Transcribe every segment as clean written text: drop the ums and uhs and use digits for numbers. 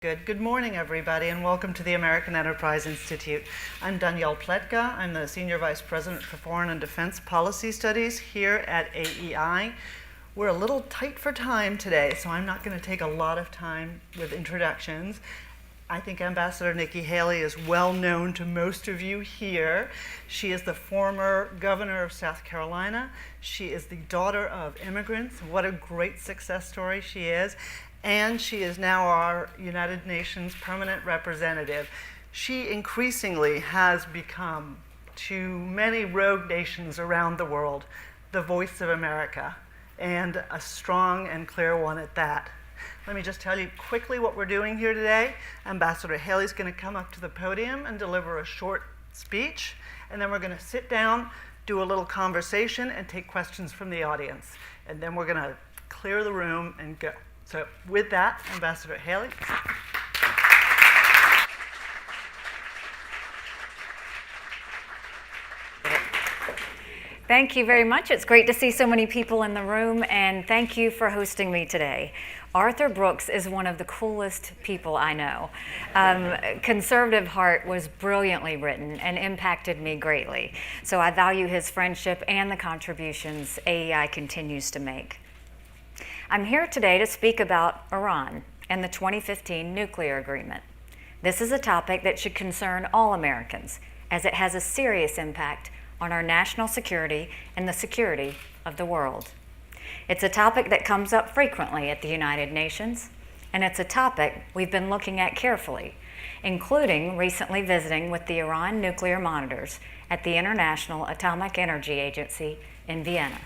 Good morning, everybody, and welcome to the American Enterprise Institute. I'm Danielle Pletka. I'm the Senior Vice President for Foreign and Defense Policy Studies here at AEI. We're a little tight for time today, so I'm not going to take a lot of time with introductions. I think Ambassador Nikki Haley is well known to most of you here. She is the former governor of South Carolina. She is the daughter of immigrants. What a great success story she is. And she is now our United Nations permanent representative. She increasingly has become, to many rogue nations around the world, the voice of America, and a strong and clear one at that. Let me just tell you quickly what we're doing here today. Ambassador Haley's going to come up to the podium and deliver a short speech, and then we're going to sit down, do a little conversation, and take questions from the audience. And then we're going to clear the room and go. So with that, Ambassador Haley. Thank you very much. It's great to see so many people in the room, and thank you for hosting me today. Arthur Brooks is one of the coolest people I know. Conservative Heart was brilliantly written and impacted me greatly. So I value his friendship and the contributions AEI continues to make. I'm here today to speak about Iran and the 2015 nuclear agreement. This is a topic that should concern all Americans, as it has a serious impact on our national security and the security of the world. It's a topic that comes up frequently at the United Nations, and it's a topic we've been looking at carefully, including recently visiting with the Iran nuclear monitors at the International Atomic Energy Agency in Vienna.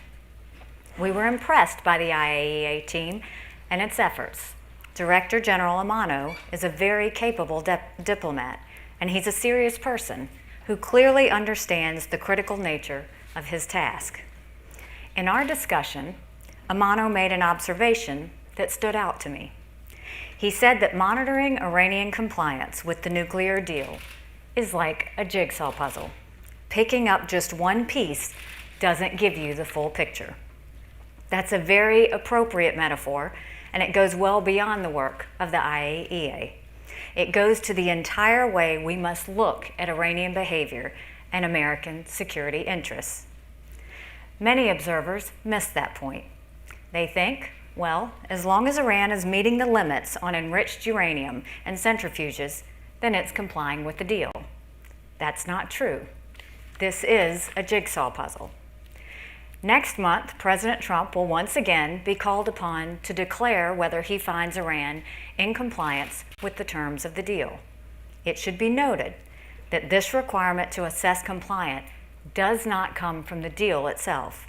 We were impressed by the IAEA team and its efforts. Director General Amano is a very capable diplomat, and he's a serious person who clearly understands the critical nature of his task. In our discussion, Amano made an observation that stood out to me. He said that monitoring Iranian compliance with the nuclear deal is like a jigsaw puzzle. Picking up just one piece doesn't give you the full picture. That's a very appropriate metaphor, and it goes well beyond the work of the IAEA. It goes to the entire way we must look at Iranian behavior and American security interests. Many observers miss that point. They think, well, as long as Iran is meeting the limits on enriched uranium and centrifuges, then it's complying with the deal. That's not true. This is a jigsaw puzzle. Next month, President Trump will once again be called upon to declare whether he finds Iran in compliance with the terms of the deal. It should be noted that this requirement to assess compliance does not come from the deal itself.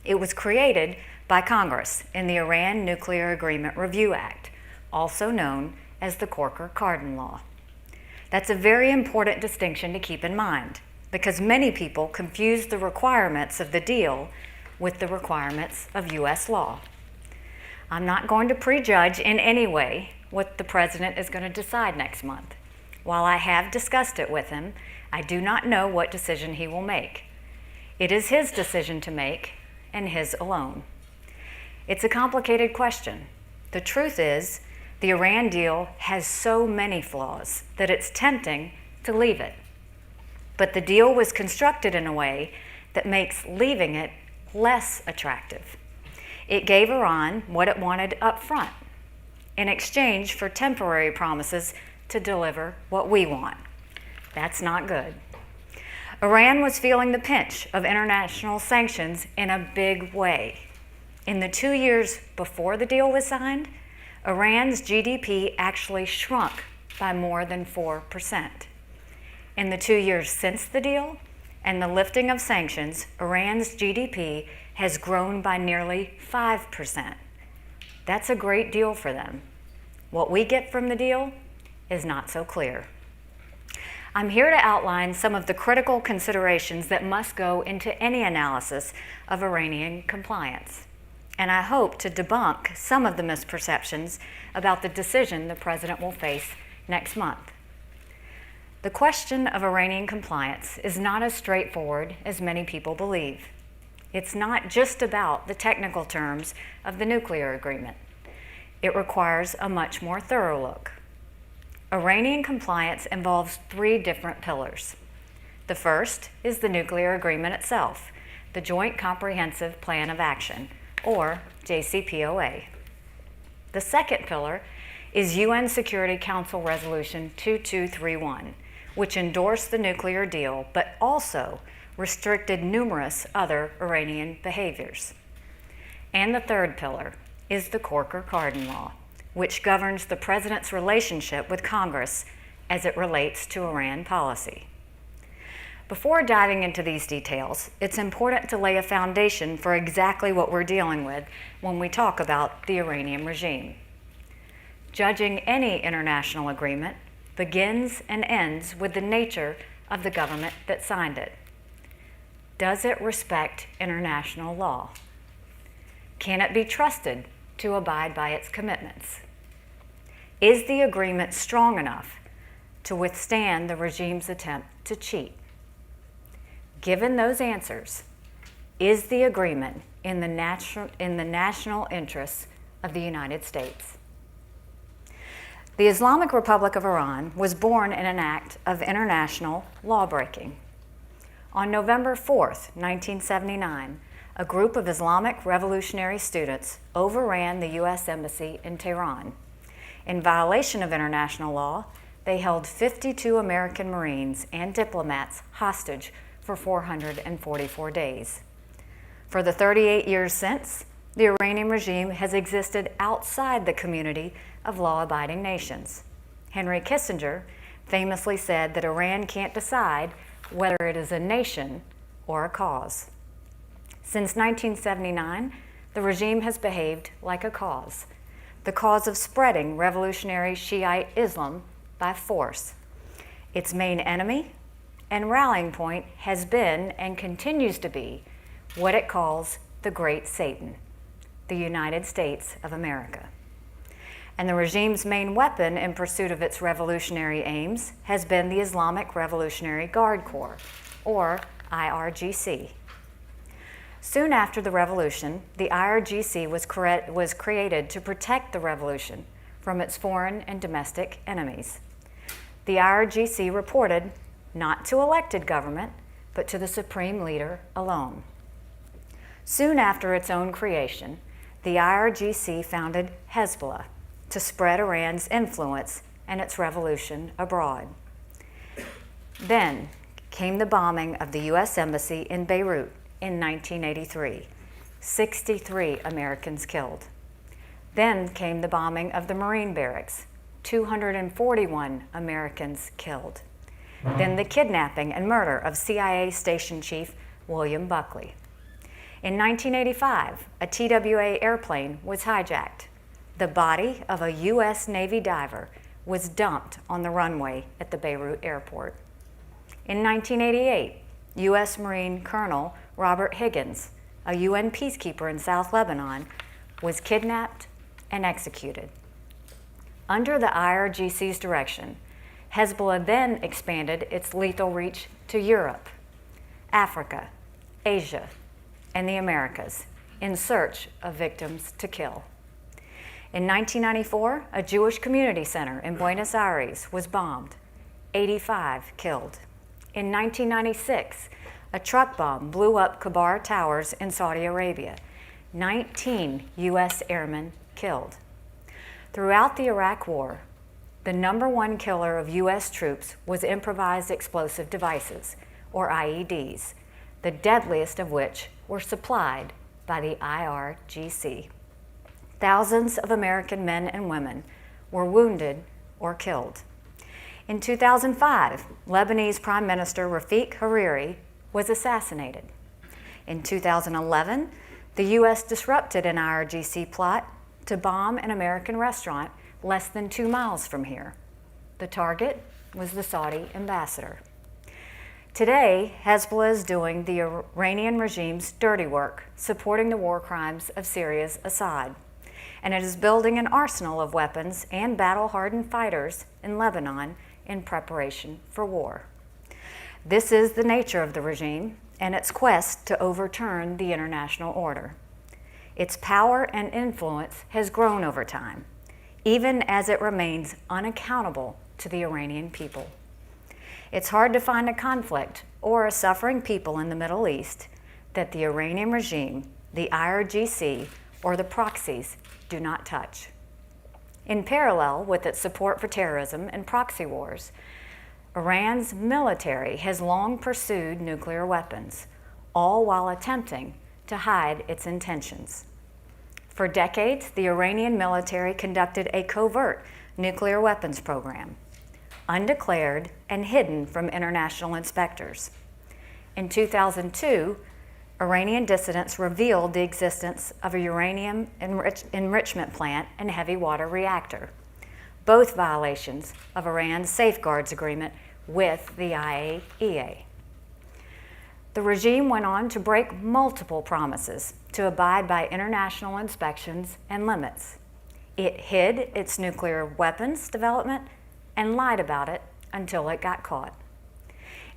It was created by Congress in the Iran Nuclear Agreement Review Act, also known as the Corker-Cardin Law. That's a very important distinction to keep in mind, because many people confuse the requirements of the deal with the requirements of U.S. law. I'm not going to prejudge in any way what the president is going to decide next month. While I have discussed it with him, I do not know what decision he will make. It is his decision to make, and his alone. It's a complicated question. The truth is, the Iran deal has so many flaws that it's tempting to leave it. But the deal was constructed in a way that makes leaving it less attractive. It gave Iran what it wanted up front, in exchange for temporary promises to deliver what we want. That's not good. Iran was feeling the pinch of international sanctions in a big way. In the 2 years before the deal was signed, Iran's GDP actually shrunk by more than 4%. In the 2 years since the deal and the lifting of sanctions, Iran's GDP has grown by nearly 5%. That's a great deal for them. What we get from the deal is not so clear. I'm here to outline some of the critical considerations that must go into any analysis of Iranian compliance. And I hope to debunk some of the misperceptions about the decision the president will face next month. The question of Iranian compliance is not as straightforward as many people believe. It's not just about the technical terms of the nuclear agreement. It requires a much more thorough look. Iranian compliance involves three different pillars. The first is the nuclear agreement itself, the Joint Comprehensive Plan of Action, or JCPOA. The second pillar is UN Security Council Resolution 2231, which endorsed the nuclear deal but also restricted numerous other Iranian behaviors. And the third pillar is the Corker-Cardin Law, which governs the president's relationship with Congress as it relates to Iran policy. Before diving into these details, it's important to lay a foundation for exactly what we're dealing with when we talk about the Iranian regime. Judging any international agreement begins and ends with the nature of the government that signed it. Does it respect international law? Can it be trusted to abide by its commitments? Is the agreement strong enough to withstand the regime's attempt to cheat? Given those answers, is the agreement in the national interests of the United States? The Islamic Republic of Iran was born in an act of international lawbreaking. On November 4th, 1979, a group of Islamic revolutionary students overran the U.S. Embassy in Tehran. In violation of international law, they held 52 American Marines and diplomats hostage for 444 days. For the 38 years since, the Iranian regime has existed outside the community of law-abiding nations. Henry Kissinger famously said that Iran can't decide whether it is a nation or a cause. Since 1979, the regime has behaved like a cause, the cause of spreading revolutionary Shiite Islam by force. Its main enemy and rallying point has been and continues to be what it calls the Great Satan, the United States of America. And the regime's main weapon in pursuit of its revolutionary aims has been the Islamic Revolutionary Guard Corps, or IRGC. Soon after the revolution, the IRGC was created to protect the revolution from its foreign and domestic enemies. The IRGC reported not to elected government, but to the supreme leader alone. Soon after its own creation, the IRGC founded Hezbollah to spread Iran's influence and its revolution abroad. Then came the bombing of the U.S. Embassy in Beirut in 1983, 63 Americans killed. Then came the bombing of the Marine barracks, 241 Americans killed. Then the kidnapping and murder of CIA Station Chief William Buckley. In 1985, a TWA airplane was hijacked. The body of a U.S. Navy diver was dumped on the runway at the Beirut airport. In 1988, U.S. Marine Colonel Robert Higgins, a UN peacekeeper in South Lebanon, was kidnapped and executed. Under the IRGC's direction, Hezbollah then expanded its lethal reach to Europe, Africa, Asia, and the Americas in search of victims to kill. In 1994, a Jewish community center in Buenos Aires was bombed, 85 killed. In 1996, a truck bomb blew up Kabar Towers in Saudi Arabia, 19 U.S. airmen killed. Throughout the Iraq War, the number one killer of U.S. troops was improvised explosive devices, or IEDs, the deadliest of which were supplied by the IRGC. Thousands of American men and women were wounded or killed. In 2005, Lebanese Prime Minister Rafik Hariri was assassinated. In 2011, the U.S. disrupted an IRGC plot to bomb an American restaurant less than 2 miles from here. The target was the Saudi ambassador. Today, Hezbollah is doing the Iranian regime's dirty work, supporting the war crimes of Syria's Assad, and it is building an arsenal of weapons and battle-hardened fighters in Lebanon in preparation for war. This is the nature of the regime and its quest to overturn the international order. Its power and influence has grown over time. even as it remains unaccountable to the Iranian people. It's hard to find a conflict or a suffering people in the Middle East that the Iranian regime, the IRGC, or the proxies do not touch. In parallel with its support for terrorism and proxy wars, Iran's military has long pursued nuclear weapons, all while attempting to hide its intentions. For decades, the Iranian military conducted a covert nuclear weapons program, undeclared and hidden from international inspectors. In 2002, Iranian dissidents revealed the existence of a uranium enrichment plant and heavy water reactor, both violations of Iran's safeguards agreement with the IAEA. The regime went on to break multiple promises to abide by international inspections and limits. It hid its nuclear weapons development and lied about it until it got caught.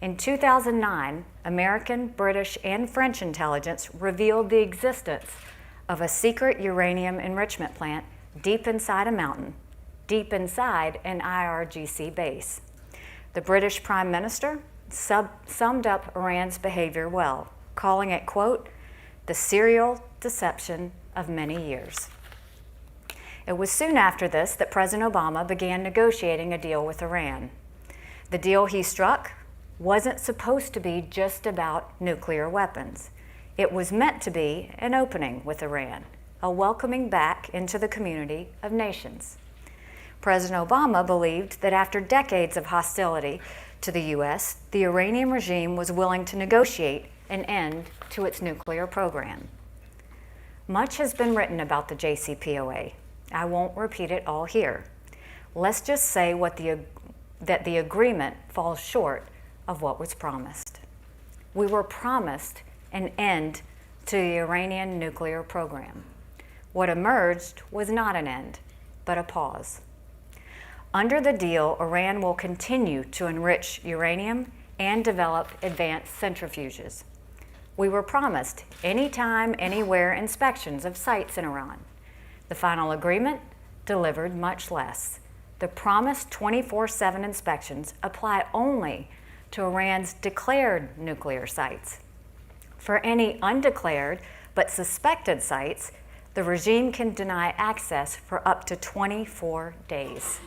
In 2009, American, British, and French intelligence revealed the existence of a secret uranium enrichment plant deep inside a mountain, deep inside an IRGC base. The British Prime Minister summed up Iran's behavior well, calling it, quote, the serial deception of many years. It was soon after this that President Obama began negotiating a deal with Iran. The deal he struck wasn't supposed to be just about nuclear weapons. It was meant to be an opening with Iran, a welcoming back into the community of nations. President Obama believed that after decades of hostility to the U.S., the Iranian regime was willing to negotiate an end to its nuclear program. Much has been written about the JCPOA. I won't repeat it all here. Let's just say that the agreement falls short of what was promised. We were promised an end to the Iranian nuclear program. What emerged was not an end, but a pause. Under the deal, Iran will continue to enrich uranium and develop advanced centrifuges. We were promised anytime, anywhere inspections of sites in Iran. The final agreement delivered much less. The promised 24/7 inspections apply only to Iran's declared nuclear sites. For any undeclared but suspected sites, the regime can deny access for up to 24 days.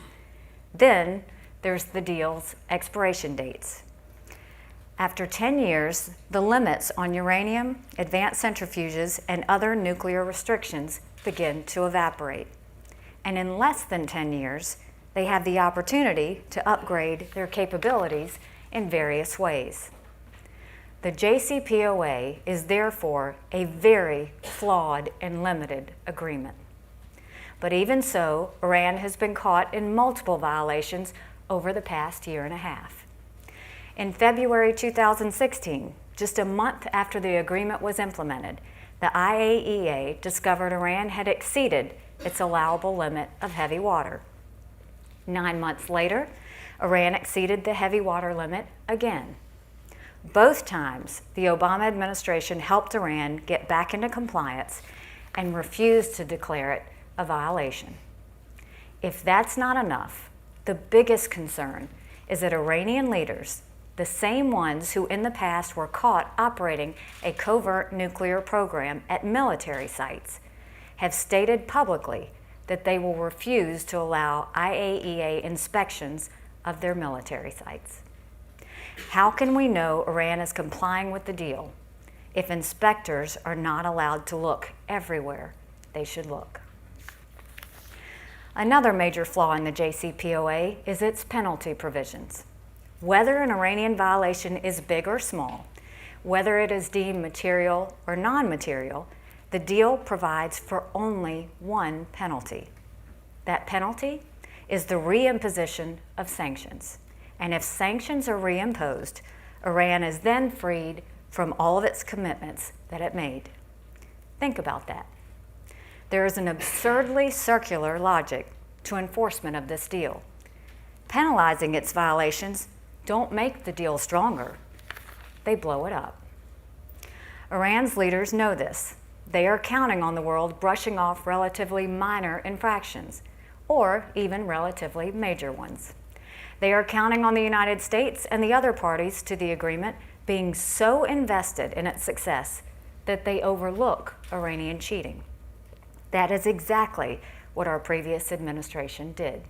Then there's the deal's expiration dates. After 10 years, the limits on uranium, advanced centrifuges, and other nuclear restrictions begin to evaporate. And in less than 10 years, they have the opportunity to upgrade their capabilities in various ways. The JCPOA is therefore a very flawed and limited agreement. But even so, Iran has been caught in multiple violations over the past year and a half. In February 2016, just a month after the agreement was implemented, the IAEA discovered Iran had exceeded its allowable limit of heavy water. 9 months later, Iran exceeded the heavy water limit again. Both times, the Obama administration helped Iran get back into compliance and refused to declare it a violation. If that's not enough, the biggest concern is that Iranian leaders, the same ones who in the past were caught operating a covert nuclear program at military sites, have stated publicly that they will refuse to allow IAEA inspections of their military sites. How can we know Iran is complying with the deal if inspectors are not allowed to look everywhere they should look? Another major flaw in the JCPOA is its penalty provisions. Whether an Iranian violation is big or small, whether it is deemed material or non-material, the deal provides for only one penalty. That penalty is the reimposition of sanctions. And if sanctions are reimposed, Iran is then freed from all of its commitments that it made. Think about that. There is an absurdly circular logic to enforcement of this deal. Penalizing its violations don't make the deal stronger. They blow it up. Iran's leaders know this. They are counting on the world brushing off relatively minor infractions, or even relatively major ones. They are counting on the United States and the other parties to the agreement being so invested in its success that they overlook Iranian cheating. That is exactly what our previous administration did.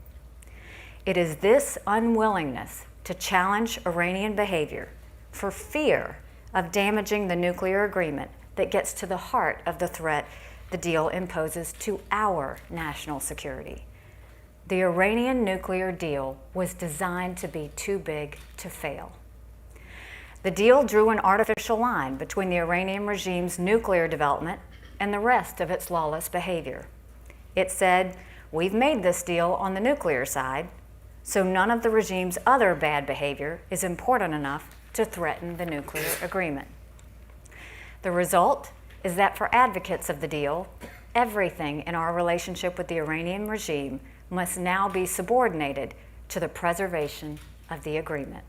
It is this unwillingness to challenge Iranian behavior for fear of damaging the nuclear agreement that gets to the heart of the threat the deal imposes to our national security. The Iranian nuclear deal was designed to be too big to fail. The deal drew an artificial line between the Iranian regime's nuclear development and the rest of its lawless behavior. It said, "We've made this deal on the nuclear side, so none of the regime's other bad behavior is important enough to threaten the nuclear agreement." The result is that for advocates of the deal, everything in our relationship with the Iranian regime must now be subordinated to the preservation of the agreement.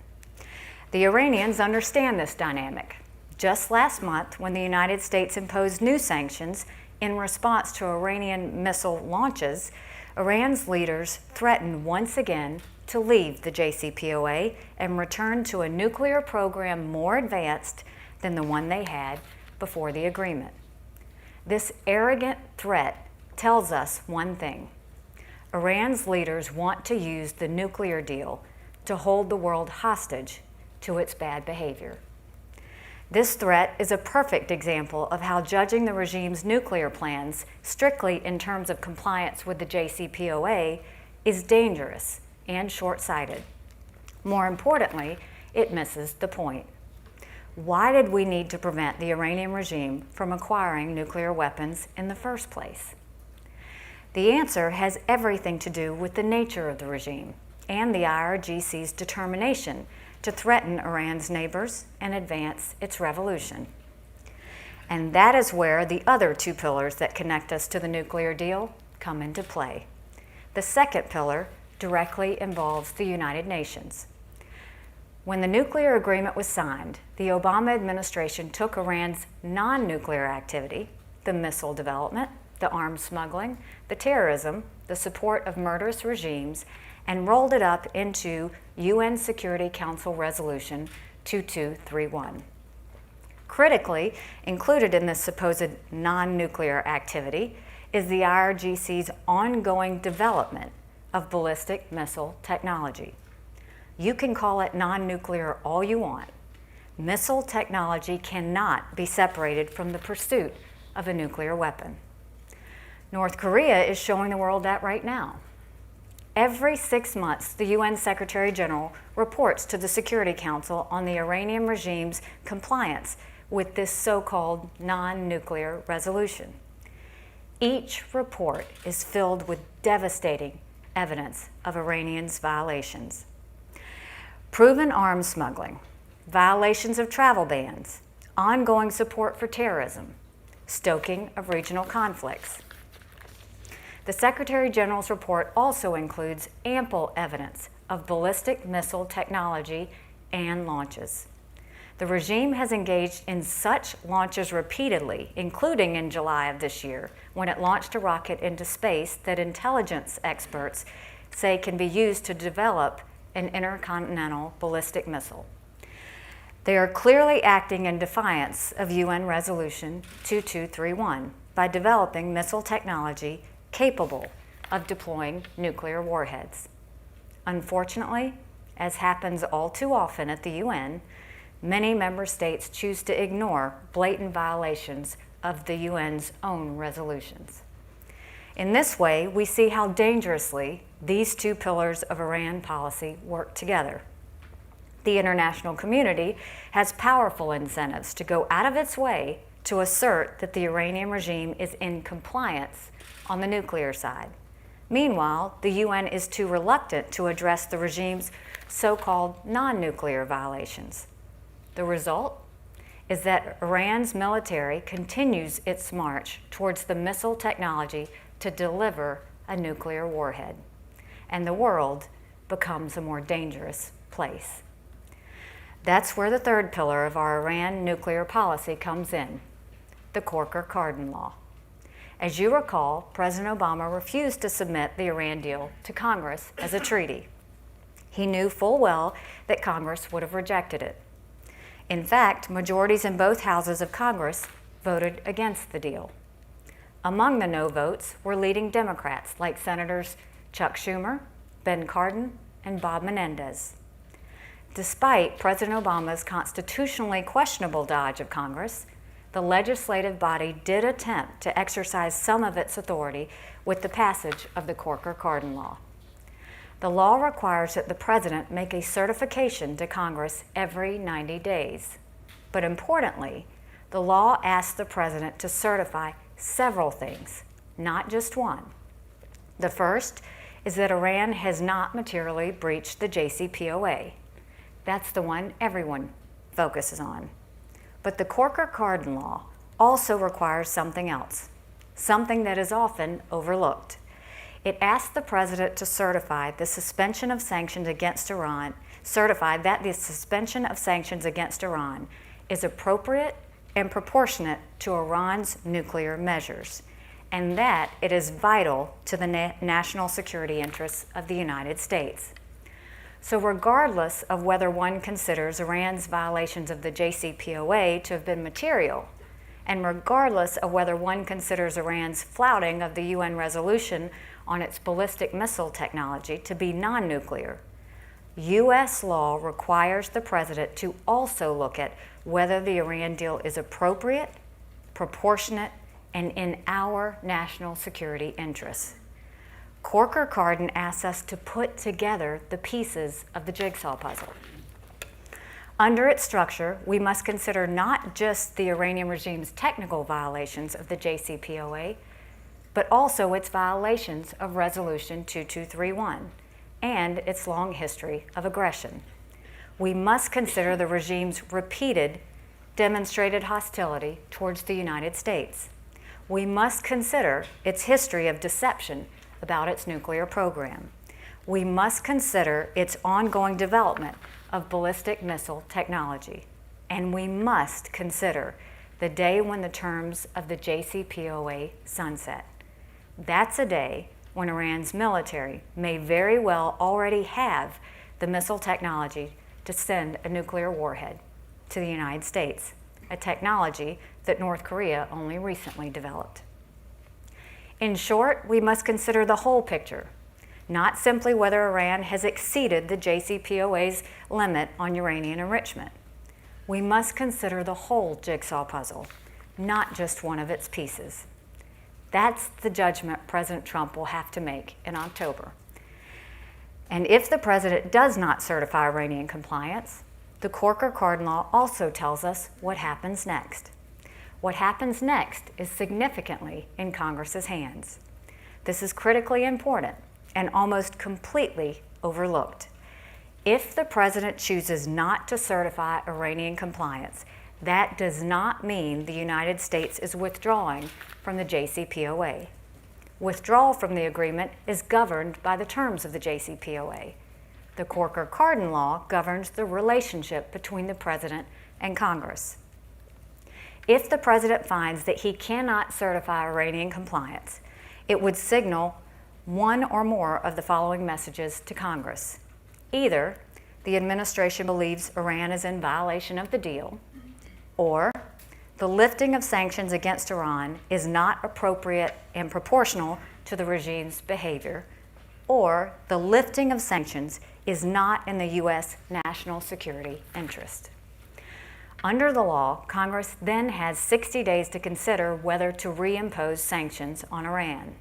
The Iranians understand this dynamic. Just last month, when the United States imposed new sanctions in response to Iranian missile launches, Iran's leaders threatened once again to leave the JCPOA and return to a nuclear program more advanced than the one they had before the agreement. This arrogant threat tells us one thing: Iran's leaders want to use the nuclear deal to hold the world hostage to its bad behavior. This threat is a perfect example of how judging the regime's nuclear plans strictly in terms of compliance with the JCPOA is dangerous and short-sighted. More importantly, it misses the point. Why did we need to prevent the Iranian regime from acquiring nuclear weapons in the first place? The answer has everything to do with the nature of the regime and the IRGC's determination to threaten Iran's neighbors and advance its revolution. And that is where the other two pillars that connect us to the nuclear deal come into play. The second pillar directly involves the United Nations. When the nuclear agreement was signed, the Obama administration took Iran's non-nuclear activity, the missile development, the arms smuggling, the terrorism, the support of murderous regimes, and rolled it up into UN Security Council Resolution 2231. Critically included in this supposed non-nuclear activity is the IRGC's ongoing development of ballistic missile technology. You can call it non-nuclear all you want. Missile technology cannot be separated from the pursuit of a nuclear weapon. North Korea is showing the world that right now. Every 6 months, the UN Secretary General reports to the Security Council on the Iranian regime's compliance with this so-called non-nuclear resolution. Each report is filled with devastating evidence of Iranians' violations. Proven arms smuggling, violations of travel bans, ongoing support for terrorism, stoking of regional conflicts. The Secretary General's report also includes ample evidence of ballistic missile technology and launches. The regime has engaged in such launches repeatedly, including in July of this year, when it launched a rocket into space that intelligence experts say can be used to develop an intercontinental ballistic missile. They are clearly acting in defiance of UN Resolution 2231 by developing missile technology capable of deploying nuclear warheads. Unfortunately, as happens all too often at the UN, many member states choose to ignore blatant violations of the UN's own resolutions. In this way, we see how dangerously these two pillars of Iran policy work together. The international community has powerful incentives to go out of its way to assert that the Iranian regime is in compliance on the nuclear side. Meanwhile, the UN is too reluctant to address the regime's so-called non-nuclear violations. The result is that Iran's military continues its march towards the missile technology to deliver a nuclear warhead, and the world becomes a more dangerous place. That's where the third pillar of our Iran nuclear policy comes in, the Corker-Cardin Law. As you recall, President Obama refused to submit the Iran deal to Congress as a treaty. He knew full well that Congress would have rejected it. In fact, majorities in both houses of Congress voted against the deal. Among the no votes were leading Democrats like Senators Chuck Schumer, Ben Cardin, and Bob Menendez. Despite President Obama's constitutionally questionable dodge of Congress, the legislative body did attempt to exercise some of its authority with the passage of the Corker-Cardin Law. The law requires that the president make a certification to Congress every 90 days. But importantly, the law asks the president to certify several things, not just one. The first is that Iran has not materially breached the JCPOA. That's the one everyone focuses on. But the Corker-Cardin Law also requires something else, something that is often overlooked. It asks the president to certify the suspension of sanctions against Iran, certified that the suspension of sanctions against Iran is appropriate and proportionate to Iran's nuclear measures, and that it is vital to the national security interests of the United States. So regardless of whether one considers Iran's violations of the JCPOA to have been material, and regardless of whether one considers Iran's flouting of the UN resolution on its ballistic missile technology to be non-nuclear, U.S. law requires the president to also look at whether the Iran deal is appropriate, proportionate, and in our national security interests. Corker-Cardin asks us to put together the pieces of the jigsaw puzzle. Under its structure, we must consider not just the Iranian regime's technical violations of the JCPOA, but also its violations of Resolution 2231 and its long history of aggression. We must consider the regime's repeated demonstrated hostility towards the United States. We must consider its history of deception about its nuclear program. We must consider its ongoing development of ballistic missile technology. And we must consider the day when the terms of the JCPOA sunset. That's a day when Iran's military may very well already have the missile technology to send a nuclear warhead to the United States, a technology that North Korea only recently developed. In short, we must consider the whole picture, not simply whether Iran has exceeded the JCPOA's limit on uranium enrichment. We must consider the whole jigsaw puzzle, not just one of its pieces. That's the judgment President Trump will have to make in October. And if the president does not certify Iranian compliance, the Corker-Cardin Law also tells us what happens next. What happens next is significantly in Congress's hands. This is critically important and almost completely overlooked. If the president chooses not to certify Iranian compliance, that does not mean the United States is withdrawing from the JCPOA. Withdrawal from the agreement is governed by the terms of the JCPOA. The Corker-Cardin Law governs the relationship between the president and Congress. If the president finds that he cannot certify Iranian compliance, it would signal one or more of the following messages to Congress. Either the administration believes Iran is in violation of the deal, or the lifting of sanctions against Iran is not appropriate and proportional to the regime's behavior, or the lifting of sanctions is not in the U.S. national security interest. Under the law, Congress then has 60 days to consider whether to reimpose sanctions on Iran.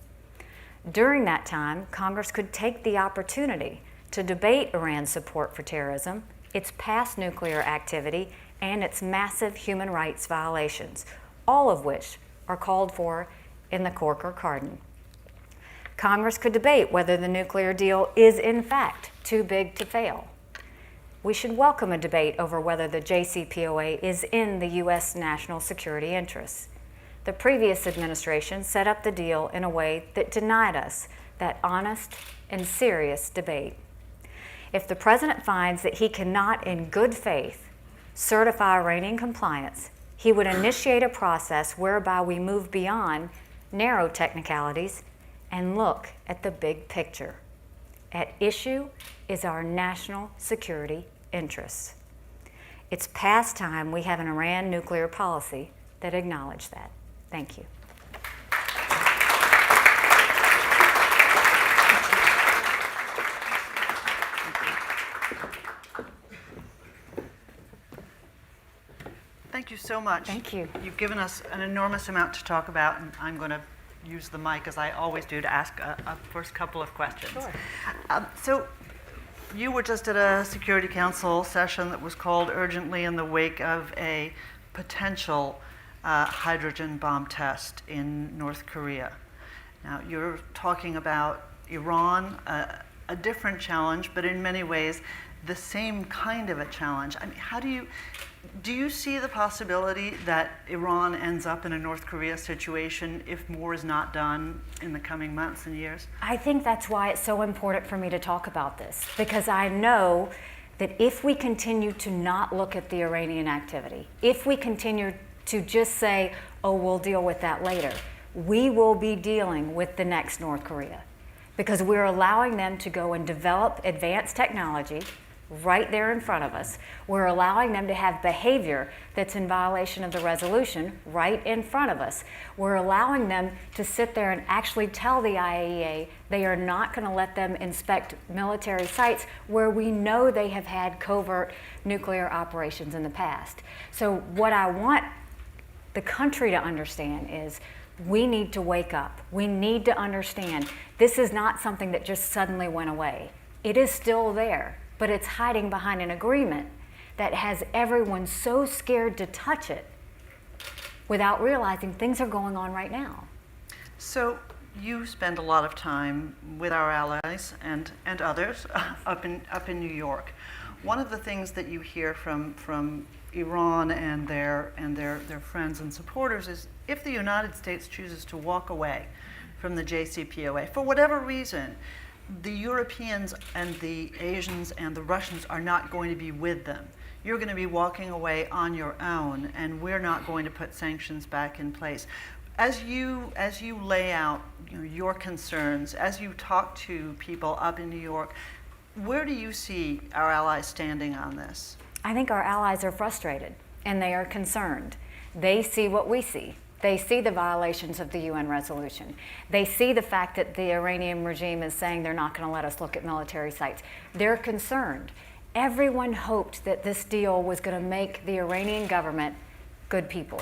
During that time, Congress could take the opportunity to debate Iran's support for terrorism, its past nuclear activity, and its massive human rights violations, all of which are called for in the Corker-Cardin. Congress could debate whether the nuclear deal is in fact too big to fail. We should welcome a debate over whether the JCPOA is in the U.S. national security interests. The previous administration set up the deal in a way that denied us that honest and serious debate. If the president finds that he cannot in good faith certify Iranian compliance, he would initiate a process whereby we move beyond narrow technicalities and look at the big picture. At issue is our national security interests. It's past time we have an Iran nuclear policy that acknowledges that. Thank you. Thank you so much. Thank you. You've given us an enormous amount to talk about, and I'm going to use the mic, as I always do, to ask a first couple of questions. Sure. So you were just at a Security Council session that was called urgently in the wake of a potential hydrogen bomb test in North Korea. Now, you're talking about Iran, a different challenge, but in many ways the same kind of a challenge. I mean, do you see the possibility that Iran ends up in a North Korea situation if more is not done in the coming months and years? I think that's why it's so important for me to talk about this, because I know that if we continue to not look at the Iranian activity, if we continue to just say, oh, we'll deal with that later, we will be dealing with the next North Korea, because we're allowing them to go and develop advanced technology right there in front of us. We're allowing them to have behavior that's in violation of the resolution right in front of us. We're allowing them to sit there and actually tell the IAEA they are not going to let them inspect military sites where we know they have had covert nuclear operations in the past. So what I want the country to understand is we need to wake up. We need to understand this is not something that just suddenly went away. It is still there, but it's hiding behind an agreement that has everyone so scared to touch it without realizing things are going on right now. So you spend a lot of time with our allies and others up in New York. One of the things that you hear from Iran and their friends and supporters is if the United States chooses to walk away from the JCPOA for whatever reason, the Europeans and the Asians and the Russians are not going to be with them. You're going to be walking away on your own, and we're not going to put sanctions back in place. As you lay out your concerns, as you talk to people up in New York, where do you see our allies standing on this? I think our allies are frustrated and they are concerned. They see what we see. They see the violations of the UN resolution. They see the fact that the Iranian regime is saying they're not going to let us look at military sites. They're concerned. Everyone hoped that this deal was going to make the Iranian government good people.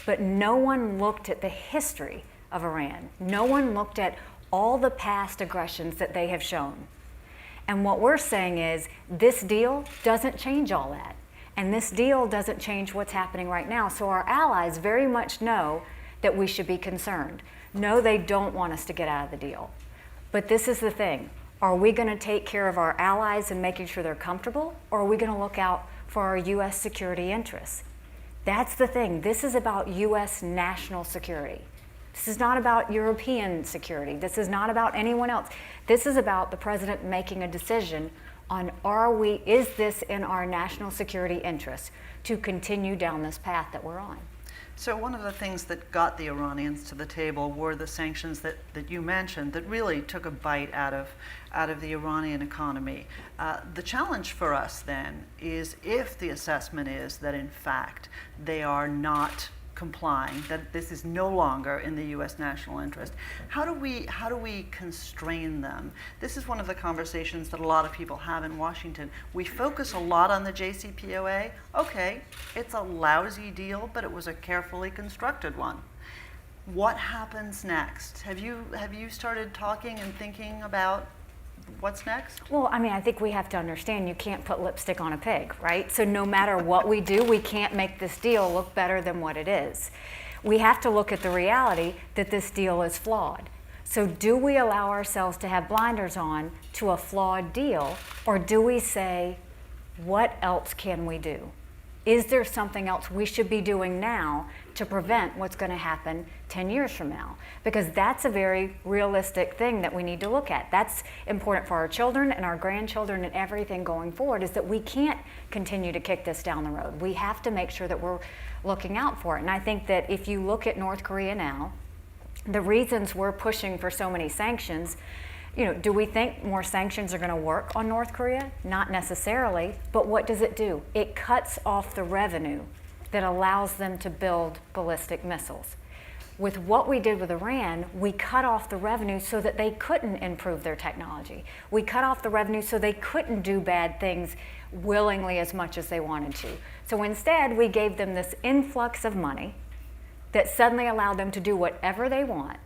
But no one looked at the history of Iran. No one looked at all the past aggressions that they have shown. And what we're saying is this deal doesn't change all that. And this deal doesn't change what's happening right now. So our allies very much know that we should be concerned. No, they don't want us to get out of the deal. But this is the thing. Are we going to take care of our allies and making sure they're comfortable? Or are we going to look out for our U.S. security interests? That's the thing. This is about U.S. national security. This is not about European security. This is not about anyone else. This is about the president making a decision on is this in our national security interests to continue down this path that we're on. So one of the things that got the Iranians to the table were the sanctions that you mentioned that really took a bite out of the Iranian economy. The challenge for us then is if the assessment is that in fact they are not complying, that this is no longer in the U.S. national interest, how do we constrain them? This is one of the conversations that a lot of people have in Washington. We focus a lot on the JCPOA. Okay, it's a lousy deal, but it was a carefully constructed one. What happens next? Have you started talking and thinking about what's next? Well, I mean, I think we have to understand you can't put lipstick on a pig, right? So no matter what we do, we can't make this deal look better than what it is. We have to look at the reality that this deal is flawed. So do we allow ourselves to have blinders on to a flawed deal, or do we say, what else can we do? Is there something else we should be doing now to prevent what's going to happen 10 years from now? Because that's a very realistic thing that we need to look at. That's important for our children and our grandchildren and everything going forward, is that we can't continue to kick this down the road. We have to make sure that we're looking out for it. And I think that if you look at North Korea now, the reasons we're pushing for so many sanctions, do we think more sanctions are going to work on North Korea? Not necessarily, but what does it do? It cuts off the revenue that allows them to build ballistic missiles. With what we did with Iran, we cut off the revenue so that they couldn't improve their technology. We cut off the revenue so they couldn't do bad things willingly as much as they wanted to. So instead, we gave them this influx of money that suddenly allowed them to do whatever they want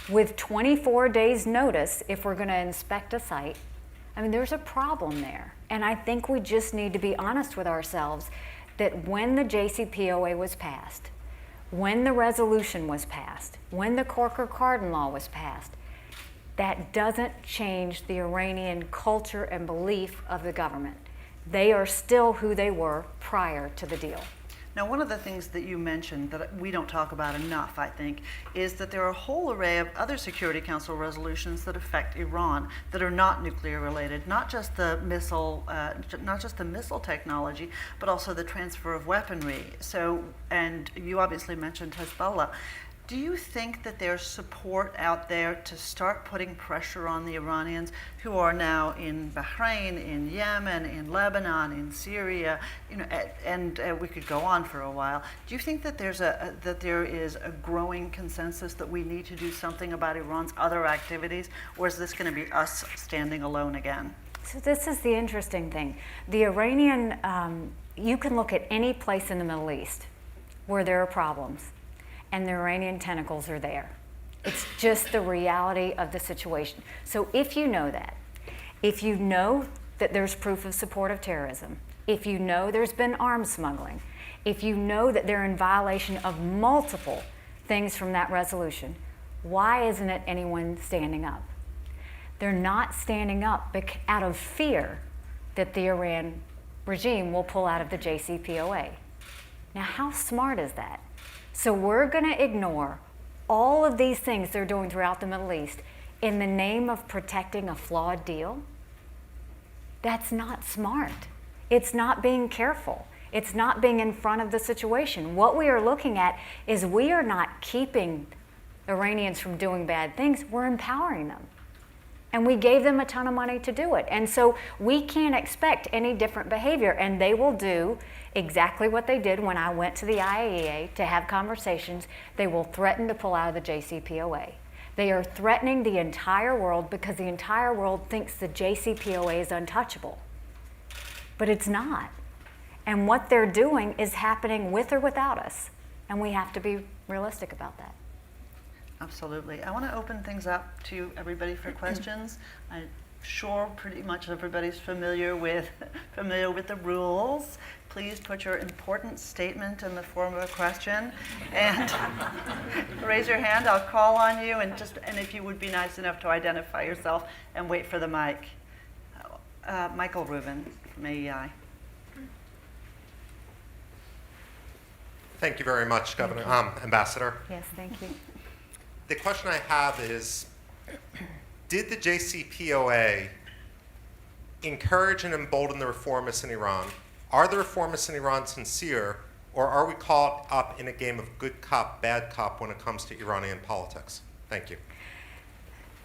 with 24 days notice if we're going to inspect a site. I mean, there's a problem there. And I think we just need to be honest with ourselves that when the JCPOA was passed, when the resolution was passed, when the Corker-Cardin law was passed, that doesn't change the Iranian culture and belief of the government. They are still who they were prior to the deal. Now, one of the things that you mentioned that we don't talk about enough, I think, is that there are a whole array of other Security Council resolutions that affect Iran that are not nuclear related, not just the missile technology, but also the transfer of weaponry. So, and you obviously mentioned Hezbollah. Do you think that there's support out there to start putting pressure on the Iranians who are now in Bahrain, in Yemen, in Lebanon, in Syria, and we could go on for a while. Do you think that there is a growing consensus that we need to do something about Iran's other activities, or is this going to be us standing alone again? So this is the interesting thing. The Iranian, you can look at any place in the Middle East where there are problems, and the Iranian tentacles are there. It's just the reality of the situation. So if you know that, if you know that there's proof of support of terrorism, if you know there's been arms smuggling, if you know that they're in violation of multiple things from that resolution, why isn't it anyone standing up? They're not standing up out of fear that the Iran regime will pull out of the JCPOA. Now, how smart is that? So we're going to ignore all of these things they're doing throughout the Middle East in the name of protecting a flawed deal? That's not smart. It's not being careful. It's not being in front of the situation. What we are looking at is we are not keeping Iranians from doing bad things, we're empowering them. And we gave them a ton of money to do it. And so we can't expect any different behavior. And they will do exactly what they did when I went to the IAEA to have conversations. They will threaten to pull out of the JCPOA. They are threatening the entire world because the entire world thinks the JCPOA is untouchable. But it's not. And what they're doing is happening with or without us. And we have to be realistic about that. Absolutely. I want to open things up to everybody for questions. I'm sure pretty much everybody's familiar with the rules. Please put your important statement in the form of a question, and raise your hand. I'll call on you, and if you would be nice enough to identify yourself and wait for the mic. Michael Rubin from AEI. Thank you very much, Governor, Ambassador. Yes, thank you. The question I have is, did the JCPOA encourage and embolden the reformists in Iran? Are the reformists in Iran sincere, or are we caught up in a game of good cop, bad cop when it comes to Iranian politics? Thank you.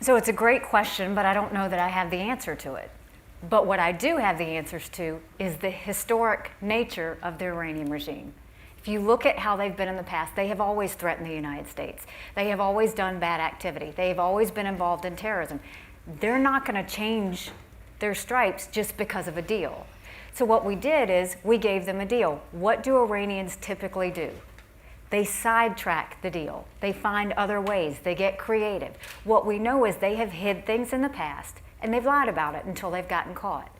So it's a great question, but I don't know that I have the answer to it. But what I do have the answers to is the historic nature of the Iranian regime. If you look at how they've been in the past, they have always threatened the United States. They have always done bad activity. They have always been involved in terrorism. They're not going to change their stripes just because of a deal. So what we did is we gave them a deal. What do Iranians typically do? They sidetrack the deal. They find other ways. They get creative. What we know is they have hid things in the past, and they've lied about it until they've gotten caught.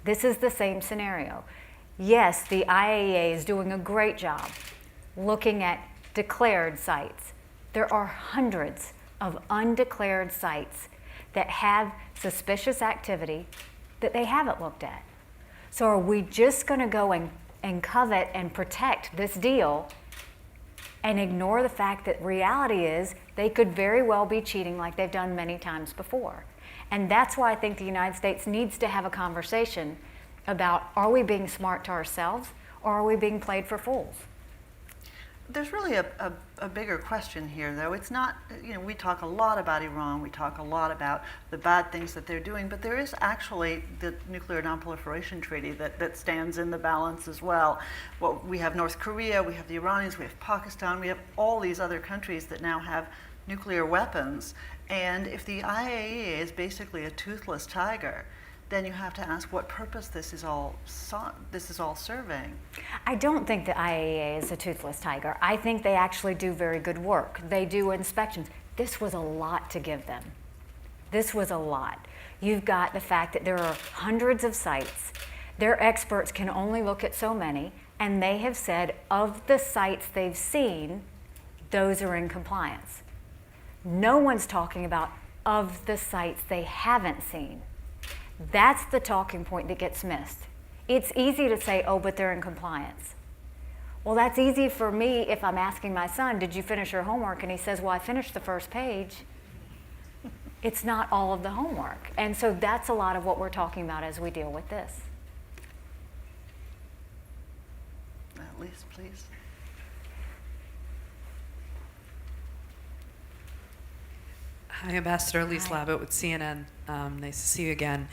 This is the same scenario. Yes, the IAEA is doing a great job looking at declared sites. There are hundreds of undeclared sites that have suspicious activity that they haven't looked at. So are we just going to go and covet and protect this deal and ignore the fact that reality is they could very well be cheating like they've done many times before? And that's why I think the United States needs to have a conversation about, are we being smart to ourselves, or are we being played for fools? There's really a bigger question here, though. It's not, we talk a lot about Iran, we talk a lot about the bad things that they're doing, but there is actually the Nuclear Nonproliferation Treaty that stands in the balance as well. Well, we have North Korea, we have the Iranians, we have Pakistan, we have all these other countries that now have nuclear weapons. And if the IAEA is basically a toothless tiger, then you have to ask what purpose this is all serving. I don't think the IAEA is a toothless tiger. I think they actually do very good work. They do inspections. This was a lot to give them. This was a lot. You've got the fact that there are hundreds of sites. Their experts can only look at so many, and they have said of the sites they've seen, those are in compliance. No one's talking about of the sites they haven't seen. That's the talking point that gets missed. It's easy to say, oh, but they're in compliance. Well, that's easy for me if I'm asking my son, did you finish your homework? And he says, well, I finished the first page. It's not all of the homework. And so that's a lot of what we're talking about as we deal with this. Lisa, please. Hi, Ambassador Elise Labott with CNN. Nice to see you again.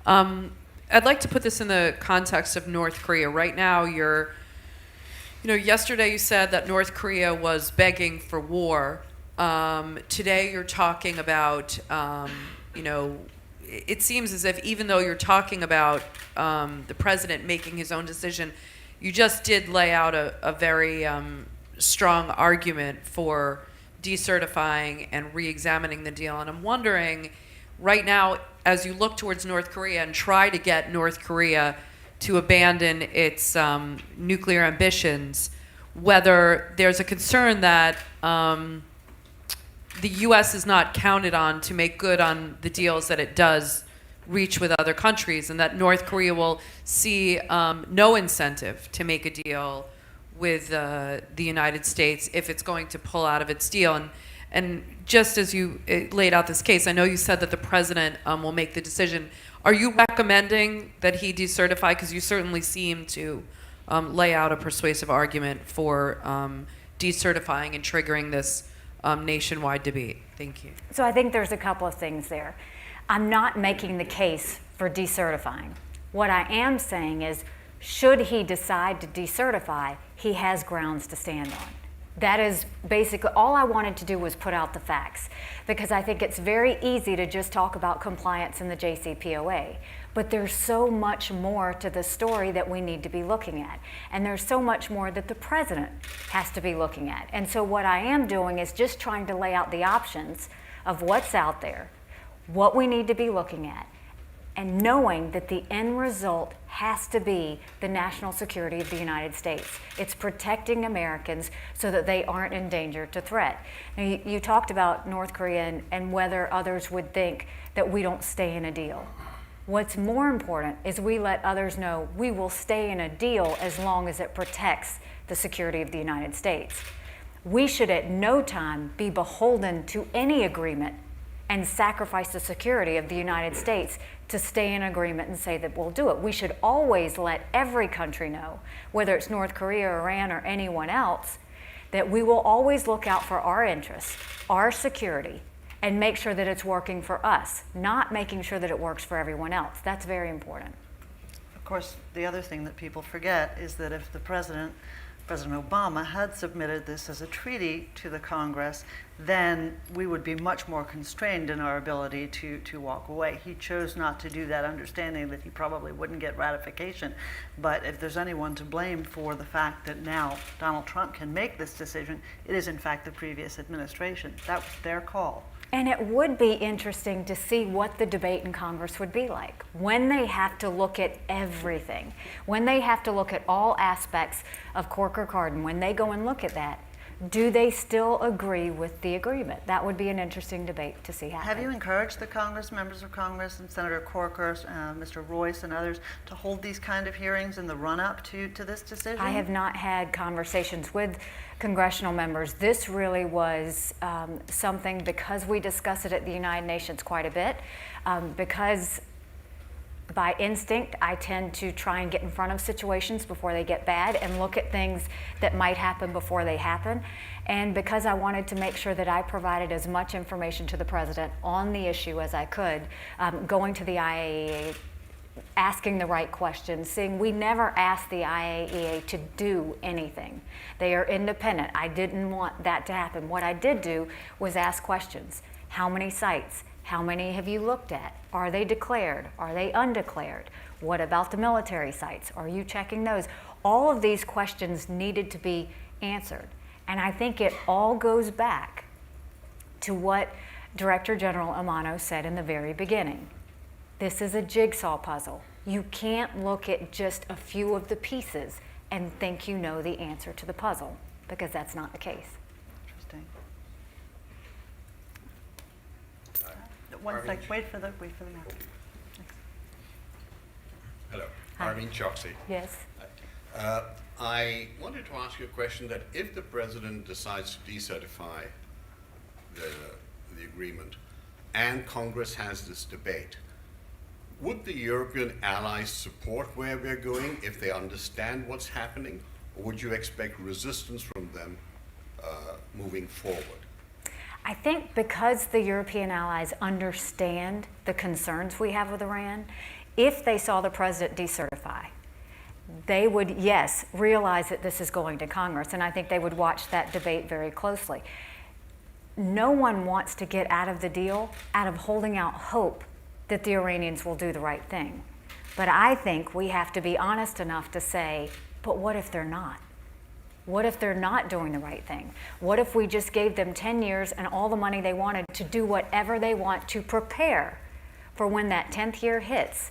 I'd like to put this in the context of North Korea. Right now, yesterday you said that North Korea was begging for war. Today you're talking about, it seems as if even though you're talking about the president making his own decision, you just did lay out a very strong argument for decertifying and re-examining the deal. And I'm wondering, right now, as you look towards North Korea and try to get North Korea to abandon its nuclear ambitions, whether there's a concern that the U.S. is not counted on to make good on the deals that it does reach with other countries, and that North Korea will see no incentive to make a deal with the United States if it's going to pull out of its deal. And just as you laid out this case, I know you said that the president will make the decision. Are you recommending that he decertify? Because you certainly seem to lay out a persuasive argument for decertifying and triggering this nationwide debate. Thank you. So I think there's a couple of things there. I'm not making the case for decertifying. What I am saying is, should he decide to decertify, he has grounds to stand on. That is basically all I wanted to do, was put out the facts, because I think it's very easy to just talk about compliance in the JCPOA, but there's so much more to the story that we need to be looking at, and there's so much more that the president has to be looking at. And so what I am doing is just trying to lay out the options of what's out there, what we need to be looking at, and knowing that the end result has to be the national security of the United States. It's protecting Americans so that they aren't in danger to threat. Now, you talked about North Korea and whether others would think that we don't stay in a deal. What's more important is we let others know we will stay in a deal as long as it protects the security of the United States. We should at no time be beholden to any agreement and sacrifice the security of the United States to stay in agreement and say that we'll do it. We should always let every country know, whether it's North Korea, Iran, or anyone else, that we will always look out for our interests, our security, and make sure that it's working for us, not making sure that it works for everyone else. That's very important. Of course, the other thing that people forget is that if the President Obama had submitted this as a treaty to the Congress, then we would be much more constrained in our ability to walk away. He chose not to do that, understanding that he probably wouldn't get ratification. But if there's anyone to blame for the fact that now Donald Trump can make this decision, it is in fact the previous administration. That was their call. And it would be interesting to see what the debate in Congress would be like when they have to look at everything, when they have to look at all aspects of Corker-Cardin, when they go and look at that. Do they still agree with the agreement? That would be an interesting debate to see happen. Have you encouraged the members of Congress and Senator Corker, Mr. Royce and others to hold these kind of hearings in the run-up to this decision? I have not had conversations with congressional members. This really was something, because we discuss it at the United Nations quite a bit, because by instinct, I tend to try and get in front of situations before they get bad and look at things that might happen before they happen. And because I wanted to make sure that I provided as much information to the president on the issue as I could, going to the IAEA, asking the right questions, seeing we never asked the IAEA to do anything. They are independent. I didn't want that to happen. What I did do was ask questions. How many sites? How many have you looked at? Are they declared? Are they undeclared? What about the military sites? Are you checking those? All of these questions needed to be answered. And I think it all goes back to what Director General Amano said in the very beginning. This is a jigsaw puzzle. You can't look at just a few of the pieces and think you know the answer to the puzzle, because that's not the case. Interesting. One sec. Wait for the mic. Hello, Hi. Armin Choksi. Yes. I wanted to ask you a question that if the president decides to decertify the agreement and Congress has this debate, would the European allies support where we're going if they understand what's happening, or would you expect resistance from them moving forward? I think because the European allies understand the concerns we have with Iran, if they saw the president decertify, they would, yes, realize that this is going to Congress, and I think they would watch that debate very closely. No one wants to get out of the deal out of holding out hope that the Iranians will do the right thing. But I think we have to be honest enough to say, but what if they're not? What if they're not doing the right thing? What if we just gave them 10 years and all the money they wanted to do whatever they want to prepare for when that 10th year hits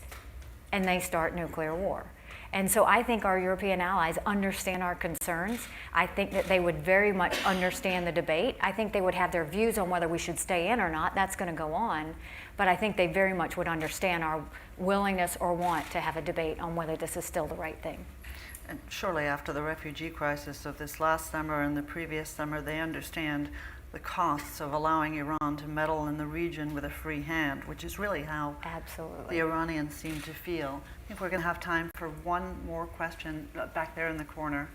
and they start nuclear war? And so I think our European allies understand our concerns. I think that they would very much understand the debate. I think they would have their views on whether we should stay in or not. That's going to go on. But I think they very much would understand our willingness or want to have a debate on whether this is still the right thing. And surely after the refugee crisis of this last summer and the previous summer, they understand the costs of allowing Iran to meddle in the region with a free hand, which is really how Absolutely. the Iranians seem to feel. I think we're going to have time for one more question back there in the corner.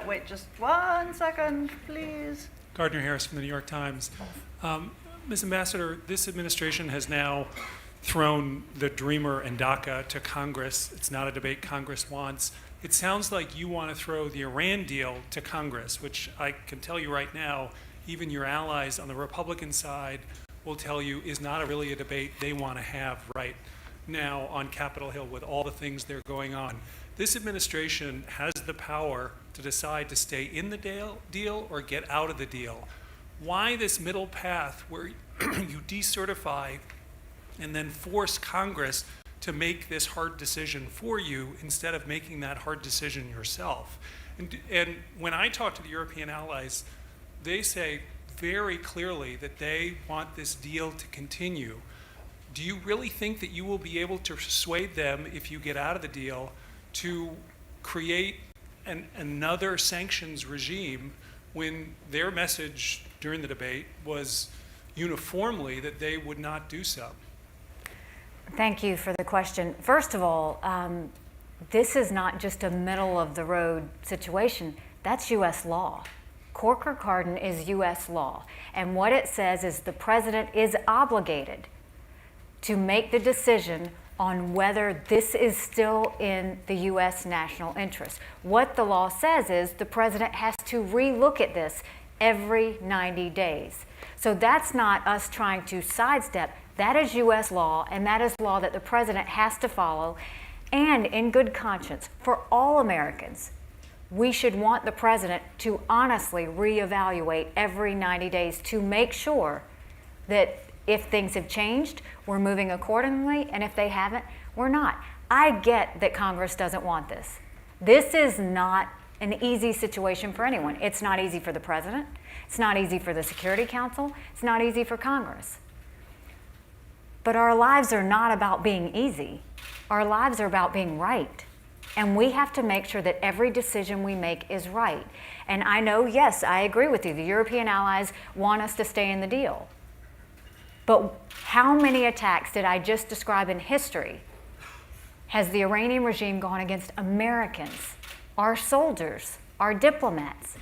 Wait, just 1 second, please. Gardner Harris from the New York Times. Ms. Ambassador, this administration has now thrown the Dreamer and DACA to Congress. It's not a debate Congress wants. It sounds like you want to throw the Iran deal to Congress, which I can tell you right now, even your allies on the Republican side will tell you is not really a debate they want to have right now on Capitol Hill with all the things that are going on. This administration has the power to decide to stay in the deal or get out of the deal. Why this middle path where you decertify and then force Congress to make this hard decision for you instead of making that hard decision yourself? And when I talk to the European allies, they say very clearly that they want this deal to continue. Do you really think that you will be able to persuade them, if you get out of the deal, to create another sanctions regime when their message during the debate was uniformly that they would not do so? Thank you for the question. First of all, this is not just a middle-of-the-road situation. That's U.S. law. Corker-Cardin is U.S. law. And what it says is the president is obligated to make the decision on whether this is still in the U.S. national interest. What the law says is the president has to re-look at this every 90 days. So that's not us trying to sidestep. That is U.S. law, and that is law that the president has to follow. And in good conscience, for all Americans, we should want the president to honestly reevaluate every 90 days to make sure that if things have changed, we're moving accordingly, and if they haven't, we're not. I get that Congress doesn't want this. This is not an easy situation for anyone. It's not easy for the president. It's not easy for the Security Council. It's not easy for Congress. But our lives are not about being easy. Our lives are about being right. And we have to make sure that every decision we make is right. And I know, yes, I agree with you. The European allies want us to stay in the deal. But how many attacks did I just describe in history has the Iranian regime gone against Americans, our soldiers, our diplomats?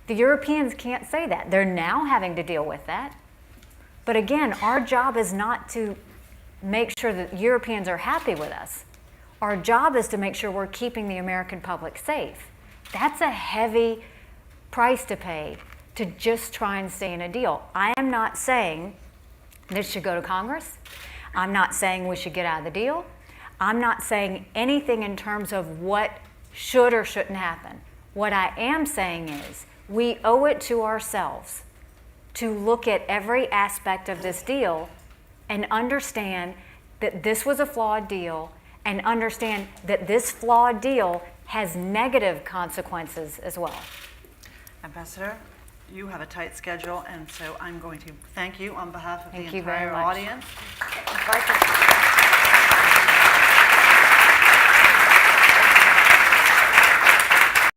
The Europeans can't say that. They're now having to deal with that. But again, our job is not to make sure that Europeans are happy with us. Our job is to make sure we're keeping the American public safe. That's a heavy price to pay to just try and stay in a deal. I am not saying this should go to Congress. I'm not saying we should get out of the deal. I'm not saying anything in terms of what should or shouldn't happen. What I am saying is we owe it to ourselves to look at every aspect of this deal and understand that this was a flawed deal, and understand that this flawed deal has negative consequences as well. Ambassador, you have a tight schedule, and so I'm going to thank you on behalf of Thank the you very entire much. audience. Invite the-